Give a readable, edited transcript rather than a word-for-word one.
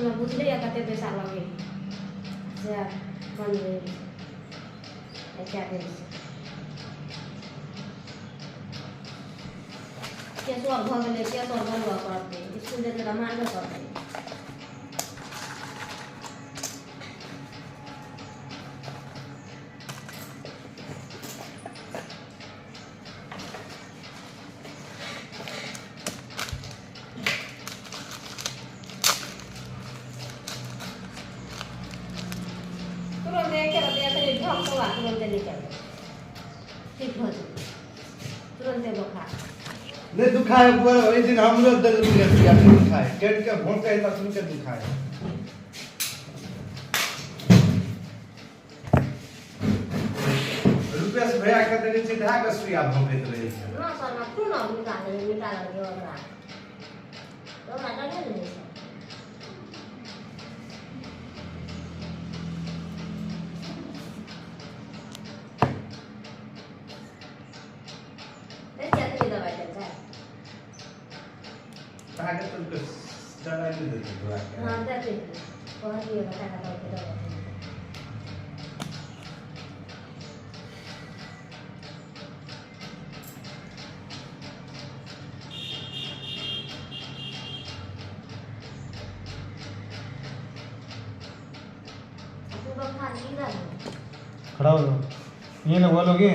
में बुझले या कते पैसा लगे से बन गई क्या दे केस और भ गेले केस और बनवा पड़ते स्कूल जेते त मारबे करते तुरंत देखे तो देखे झक तो तुरंत निकल ठीक हो तुरंत बुखार नहीं दुखाए वो इस दिन हम लोग दर्द में किया दुखाए केट के भोंके तक सुन के दुखाए रुपया से भैया कहते हैं सीधा का सुइया भोंके तो रही है ना सर ना क्यों ना निकाल के और रहा तो ना नहीं ताकत तो चला नहीं देते दुआ हां देते बहुत ही बता का तो दो खड़ा हो जाओ ये ना बोलोगे